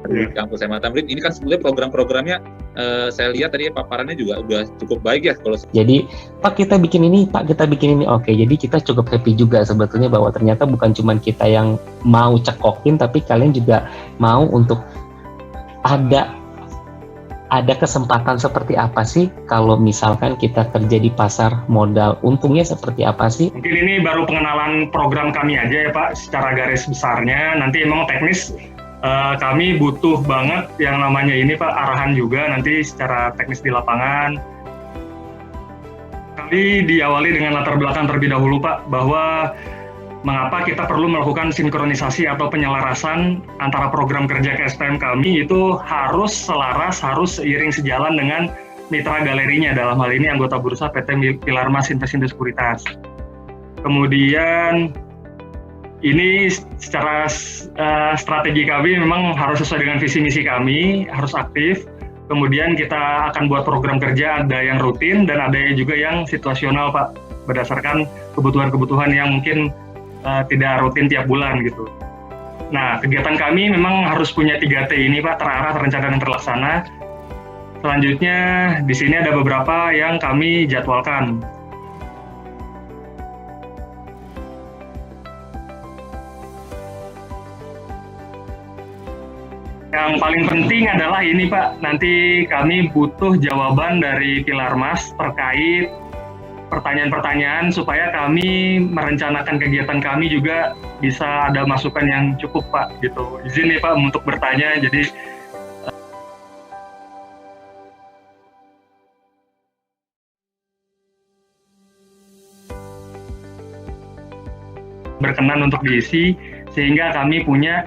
dari kampus SMA Tamrin. Ini kan sebenarnya program-programnya saya lihat tadi paparannya juga udah cukup baik ya. Kalau jadi Pak kita bikin ini, oke. Jadi kita cukup happy juga sebetulnya bahwa ternyata bukan cuma kita yang mau cekokin, tapi kalian juga mau untuk ada kesempatan seperti apa sih kalau misalkan kita kerja di pasar modal, untungnya seperti apa sih? Mungkin ini baru pengenalan program kami aja ya Pak, secara garis besarnya. Nanti emang teknis kami butuh banget yang namanya ini Pak, arahan juga nanti secara teknis di lapangan. Kami diawali dengan latar belakang terlebih dahulu Pak, bahwa mengapa kita perlu melakukan sinkronisasi atau penyelarasan antara program kerja KSPM kami itu harus selaras, harus seiring sejalan dengan mitra galerinya, dalam hal ini anggota bursa PT Pilarmas Investasi Sekuritas. Kemudian ini secara strategi kami memang harus sesuai dengan visi misi kami, harus aktif. Kemudian kita akan buat program kerja, ada yang rutin dan ada juga yang situasional Pak, berdasarkan kebutuhan-kebutuhan yang mungkin tidak rutin tiap bulan gitu. Nah, kegiatan kami memang harus punya 3T ini Pak, terarah, terencana, dan terlaksana. Selanjutnya di sini ada beberapa yang kami jadwalkan. Yang paling penting adalah ini Pak, nanti kami butuh jawaban dari Pilarmas terkait pertanyaan-pertanyaan supaya kami merencanakan kegiatan kami juga bisa ada masukan yang cukup Pak gitu. Izin nih Pak untuk bertanya, jadi berkenan untuk diisi sehingga kami punya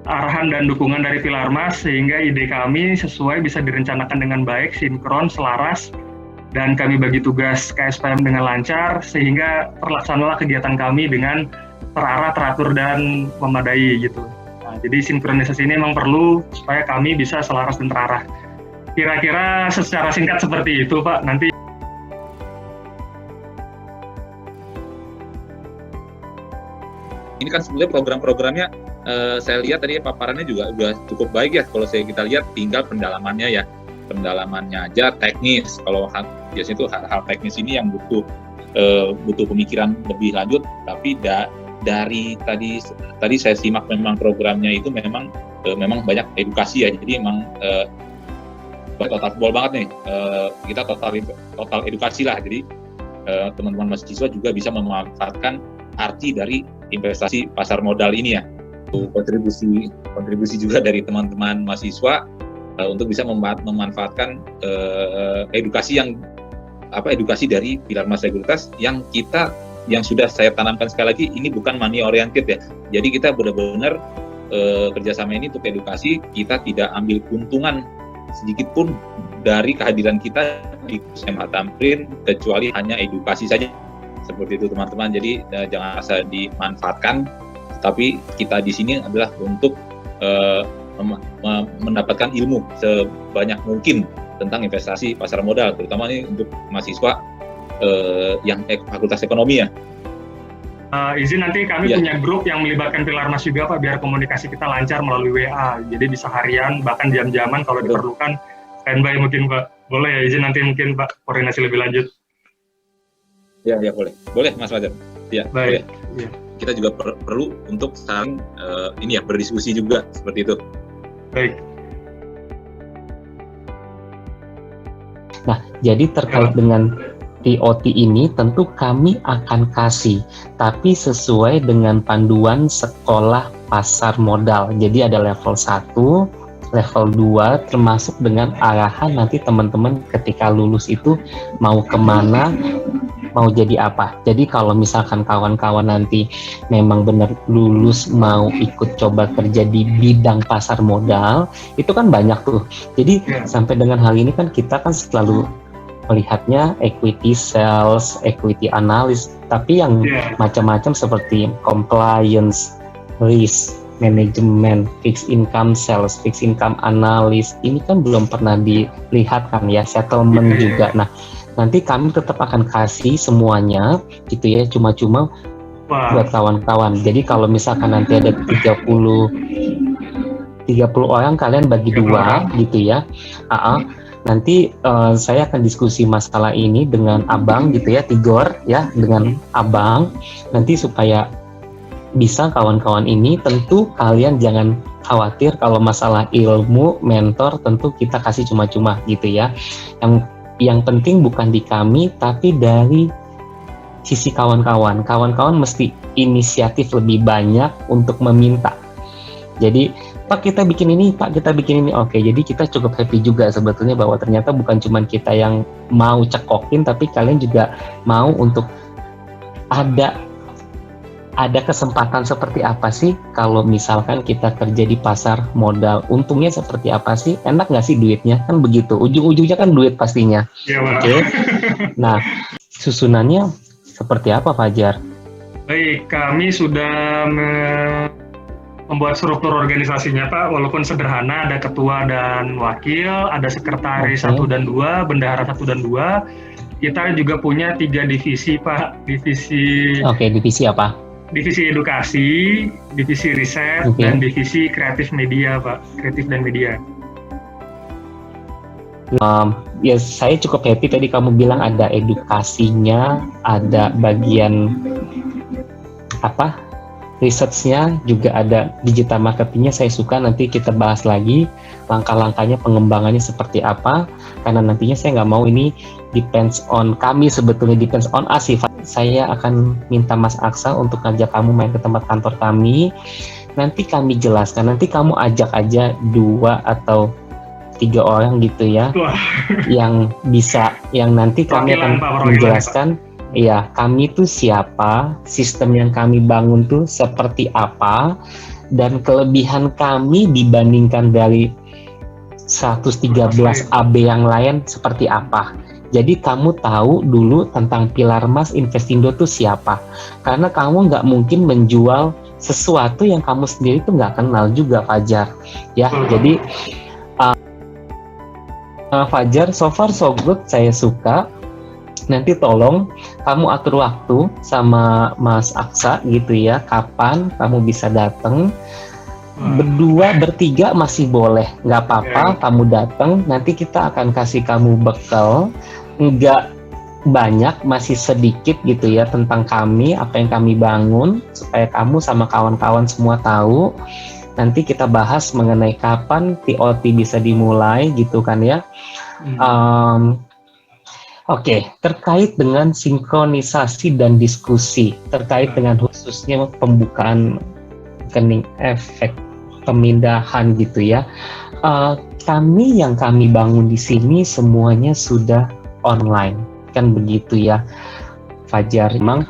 arahan dan dukungan dari Pilarmas sehingga ide kami sesuai bisa direncanakan dengan baik, sinkron, selaras, dan kami bagi tugas KSPM dengan lancar sehingga terlaksanalah kegiatan kami dengan terarah, teratur, dan memadai gitu. Nah, jadi sinkronisasi ini memang perlu supaya kami bisa selaras dan terarah. Kira-kira secara singkat seperti itu Pak, nanti ini kan sebenarnya program-programnya saya lihat tadi paparannya juga udah cukup baik ya. Kalau kita lihat tinggal pendalamannya ya. Pendalamannya aja teknis. Kalau biasanya itu hal teknis ini yang butuh pemikiran lebih lanjut. Tapi dari tadi saya simak memang programnya itu memang banyak edukasi ya. Jadi memang total bol banget nih. Kita total edukasi lah. Jadi teman-teman mahasiswa juga bisa memanfaatkan arti dari investasi pasar modal ini ya. Kontribusi juga dari teman-teman mahasiswa untuk bisa memanfaatkan edukasi dari Pilarmas Sekuritas yang sudah saya tanamkan sekali lagi, ini bukan money oriented ya. Jadi kita benar-benar kerjasama ini untuk edukasi, kita tidak ambil keuntungan sedikit pun dari kehadiran kita di SMA Tamrin kecuali hanya edukasi saja. Seperti itu teman-teman. Jadi jangan asal dimanfaatkan, tapi kita di sini adalah untuk mendapatkan ilmu sebanyak mungkin tentang investasi pasar modal, terutama ini untuk mahasiswa yang fakultas ekonomi ya. Izin nanti kami punya grup yang melibatkan Pilarmas juga Pak, biar komunikasi kita lancar melalui WA, jadi bisa harian bahkan jam-jaman kalau diperlukan standby mungkin Pak. Boleh ya izin nanti mungkin Pak koordinasi lebih lanjut. Ya boleh Mas Fajar. Ya baik. Boleh. Ya. Kita juga perlu untuk saling berdiskusi juga seperti itu. Baik. Nah, jadi terkait dengan TOT ini tentu kami akan kasih, tapi sesuai dengan panduan sekolah pasar modal. Jadi ada level 1, level 2, termasuk dengan arahan nanti teman-teman ketika lulus itu mau kemana, mau jadi apa. Jadi kalau misalkan kawan-kawan nanti memang benar lulus mau ikut coba kerja di bidang pasar modal, itu kan banyak tuh. Jadi sampai dengan hal ini kan kita kan selalu melihatnya equity sales, equity analyst, tapi yang macam-macam seperti compliance, risk management, fixed income sales, fixed income analyst, ini kan belum pernah dilihat kan ya, settlement juga. Nah, nanti kami tetap akan kasih semuanya gitu ya, cuma-cuma buat kawan-kawan. Jadi kalau misalkan nanti ada 30 30 orang kalian bagi 30 dua orang. gitu ya. Nanti saya akan diskusi masalah ini dengan abang gitu ya, Tigor ya, dengan abang nanti supaya bisa kawan-kawan ini. Tentu kalian jangan khawatir kalau masalah ilmu mentor, tentu kita kasih cuma-cuma gitu ya. Yang penting bukan di kami tapi dari sisi kawan-kawan. Kawan-kawan mesti inisiatif lebih banyak untuk meminta. Jadi Pak kita bikin ini, Pak kita bikin ini. Oke, jadi kita cukup happy juga sebetulnya bahwa ternyata bukan cuma kita yang mau cekokin, tapi kalian juga mau untuk ada kesempatan seperti apa sih kalau misalkan kita kerja di pasar modal. Untungnya seperti apa sih? Enak nggak sih duitnya? Kan begitu. Ujung-ujungnya kan duit pastinya. Iya, Pak. Oke. Nah, susunannya seperti apa, Fajar? Baik, kami sudah membuat struktur organisasinya, Pak, walaupun sederhana, ada ketua dan wakil, ada sekretaris 1 dan 2, bendahara 1 dan 2. Kita juga punya 3 divisi, Pak. Divisi apa? Divisi edukasi, divisi riset, dan divisi kreatif media, Pak. Kreatif dan media. Ya saya cukup happy tadi kamu bilang ada edukasinya, ada bagian research-nya, juga ada digital marketing-nya. Saya suka, nanti kita bahas lagi langkah-langkahnya, pengembangannya seperti apa, karena nantinya saya nggak mau ini depends on kami, sebetulnya depends on us sih. Saya akan minta Mas Aksa untuk ngajak kamu main ke tempat kantor kami, nanti kami jelaskan, nanti kamu ajak aja 2 atau 3 orang gitu ya. Wah. Yang bisa, yang nanti kami akan menjelaskan ya kami tuh siapa, sistem yang kami bangun tuh seperti apa, dan kelebihan kami dibandingkan dari 113 AB yang lain seperti apa. Jadi kamu tahu dulu tentang Pilar Mas Investindo tuh siapa, karena kamu nggak mungkin menjual sesuatu yang kamu sendiri tuh nggak kenal juga, Fajar ya. Jadi Fajar, so far so good, saya suka. Nanti tolong kamu atur waktu sama Mas Aksa gitu ya, kapan kamu bisa datang. Berdua, bertiga masih boleh, nggak apa-apa. Kamu datang, nanti kita akan kasih kamu bekal, nggak banyak, masih sedikit gitu ya, tentang kami, apa yang kami bangun, supaya kamu sama kawan-kawan semua tahu. Nanti kita bahas mengenai kapan TOT bisa dimulai gitu kan ya. Oke, terkait dengan sinkronisasi dan diskusi, terkait dengan khususnya pembukaan rekening efek pemindahan gitu ya. Kami bangun di sini semuanya sudah online, kan begitu ya, Fajar. Memang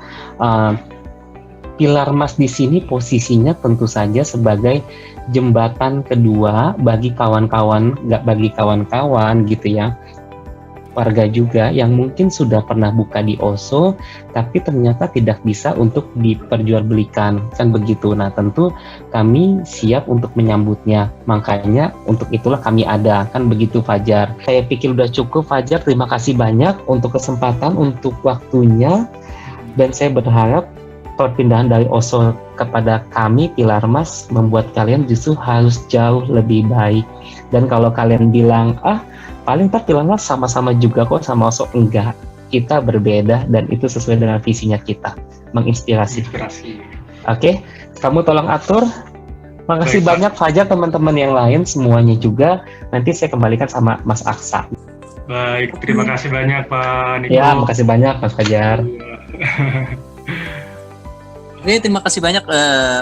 Pilar Mas di sini posisinya tentu saja sebagai jembatan kedua bagi kawan-kawan gitu ya, warga juga yang mungkin sudah pernah buka di OSO tapi ternyata tidak bisa untuk diperjualbelikan, kan begitu. Nah tentu kami siap untuk menyambutnya, makanya untuk itulah kami ada, kan begitu Fajar. Saya pikir udah cukup, Fajar. Terima kasih banyak untuk kesempatan, untuk waktunya, dan saya berharap perpindahan dari OSO kepada kami Pilar Mas membuat kalian justru harus jauh lebih baik. Dan kalau kalian bilang paling tak Pilar Mas sama-sama juga kok sama OSO, enggak, kita berbeda dan itu sesuai dengan visinya kita, menginspirasi. Oke, kamu tolong atur. Makasih banyak Fajar, teman-teman yang lain semuanya juga. Nanti saya kembalikan sama Mas Aksa. Baik, terima kasih banyak Pak Niko. Ya, makasih banyak Mas Fajar. Oke, terima kasih banyak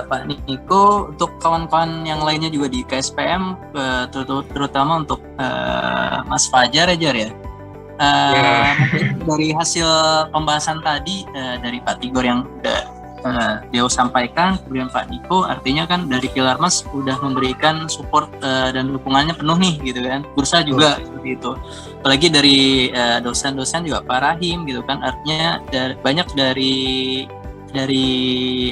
Pak Niko. Untuk kawan-kawan yang lainnya juga di KSPM, terutama untuk Mas Fajar ya. Dari hasil pembahasan tadi dari Pak Tigor yang udah dia sampaikan, kemudian Pak Niko, artinya kan dari Pilar Mas udah memberikan support dan dukungannya penuh nih gitu kan. Bursa juga seperti itu. Apalagi dari dosen-dosen juga Pak Rahim gitu kan. Artinya banyak dari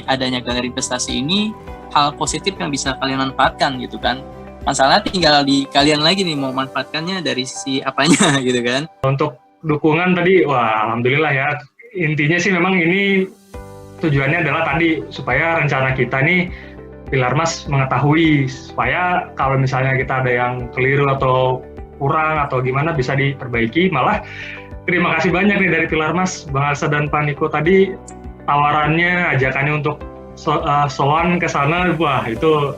adanya galeri investasi ini hal positif yang bisa kalian manfaatkan gitu kan. Masalahnya tinggal di kalian lagi nih mau manfaatkannya dari sisi apanya gitu kan. Untuk dukungan tadi, wah alhamdulillah ya. Intinya sih memang ini tujuannya adalah tadi supaya rencana kita nih Pilar Mas mengetahui supaya kalau misalnya kita ada yang keliru atau kurang atau gimana bisa diperbaiki. Malah terima kasih banyak nih dari Pilar Mas, Bang Alsa dan Pak Niko tadi tawarannya, ajakannya untuk sowan ke sana, wah itu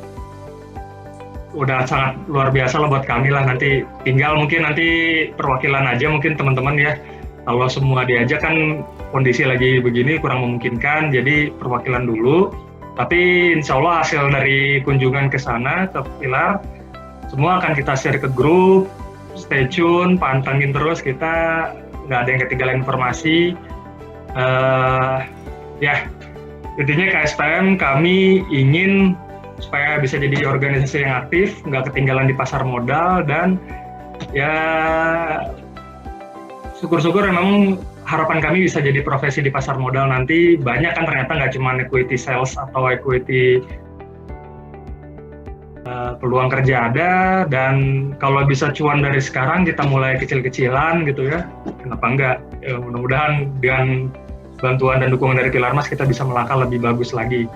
udah sangat luar biasa lah buat kami lah. Nanti tinggal mungkin nanti perwakilan aja mungkin teman-teman ya. Kalau semua diajak kan kondisi lagi begini kurang memungkinkan, jadi perwakilan dulu. Tapi insya Allah hasil dari kunjungan ke sana, ke Pilar, semua akan kita share ke grup, stay tune, pantengin terus, kita nggak ada yang ketinggalan informasi. Ya, intinya KSPM kami ingin supaya bisa jadi organisasi yang aktif, nggak ketinggalan di pasar modal, dan ya syukur-syukur memang harapan kami bisa jadi profesi di pasar modal nanti. Banyak kan ternyata nggak cuma equity sales atau equity, peluang kerja ada, dan kalau bisa cuan dari sekarang kita mulai kecil-kecilan gitu ya, kenapa enggak. Mudah-mudahan dengan bantuan dan dukungan dari Pilar Mas kita bisa melangkah lebih bagus lagi.